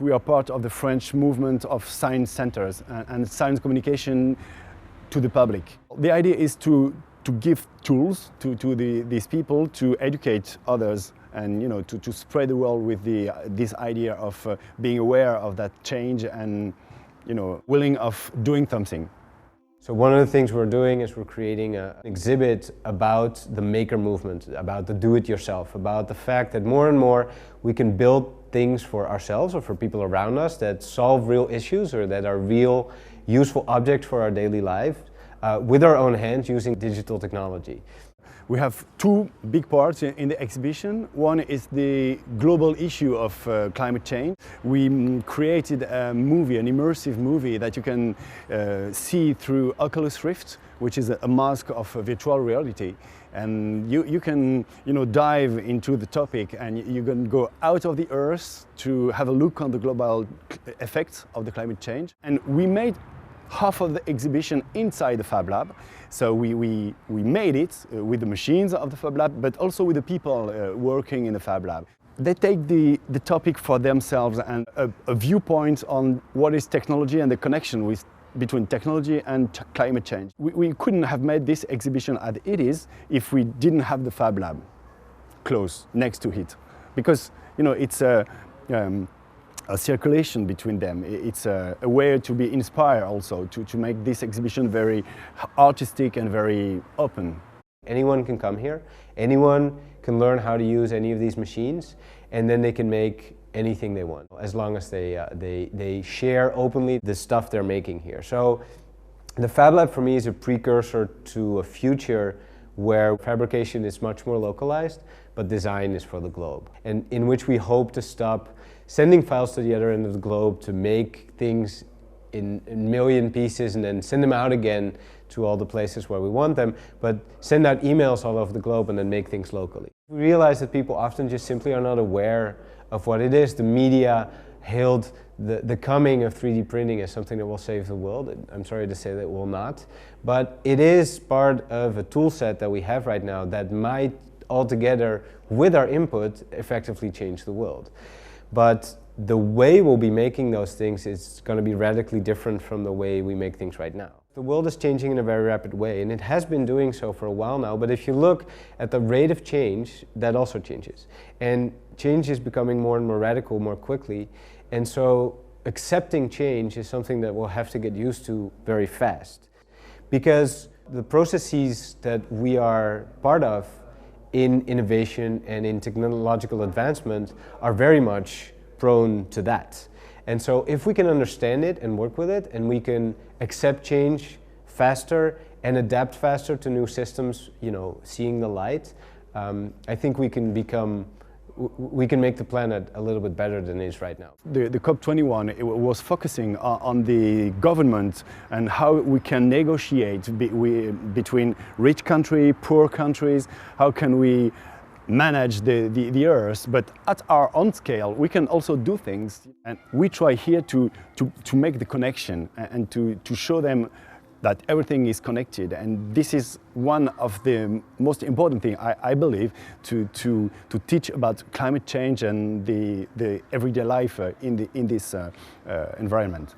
We are part of the French movement of science centers and science communication to the public. The idea is to give tools to these people to educate others and to spread the world with this idea of being aware of that change and willing of doing something. So one of the things we're doing is we're creating an exhibit about the maker movement, about the do-it-yourself, about the fact that more and more we can build things for ourselves or for people around us that solve real issues or that are real useful objects for our daily life with our own hands using digital technology. We have two big parts in the exhibition. One is the global issue of climate change. We created a movie, an immersive movie that you can see through Oculus Rift, which is a mask of virtual reality. And you can dive into the topic and you can go out of the Earth to have a look on the global effects of the climate change. And we made half of the exhibition inside the Fab Lab. So we made it with the machines of the Fab Lab, but also with the people working in the Fab Lab. They take the topic for themselves and a viewpoint on what is technology and the connection between technology and climate change. We couldn't have made this exhibition as it is if we didn't have the Fab Lab close next to it. Because it's a circulation between them. It's a way to be inspired also, to make this exhibition very artistic and very open. Anyone can come here, anyone can learn how to use any of these machines, and then they can make anything they want, as long as they share openly the stuff they're making here. So the Fab Lab for me is a precursor to a future where fabrication is much more localized, but design is for the globe, and in which we hope to stop sending files to the other end of the globe to make things in million pieces and then send them out again to all the places where we want them, but send out emails all over the globe and then make things locally. We realize that people often just simply are not aware of what it is. The media hailed the coming of 3D printing as something that will save the world. I'm sorry to say that it will not, but it is part of a tool set that we have right now that might altogether, with our input, effectively change the world. But the way we'll be making those things is going to be radically different from the way we make things right now. The world is changing in a very rapid way, and it has been doing so for a while now, but if you look at the rate of change, that also changes. And change is becoming more and more radical more quickly, and so accepting change is something that we'll have to get used to very fast. Because the processes that we are part of in innovation and in technological advancement are very much prone to that. And so if we can understand it and work with it, and we can accept change faster and adapt faster to new systems, seeing the light, I think we can make the planet a little bit better than it is right now. The COP21 was focusing on the government and how we can negotiate between rich countries, poor countries, how can we manage the earth, but at our own scale we can also do things. And we try here to make the connection and to show them that everything is connected, and this is one of the most important things, I believe, to teach about climate change and the everyday life in this environment.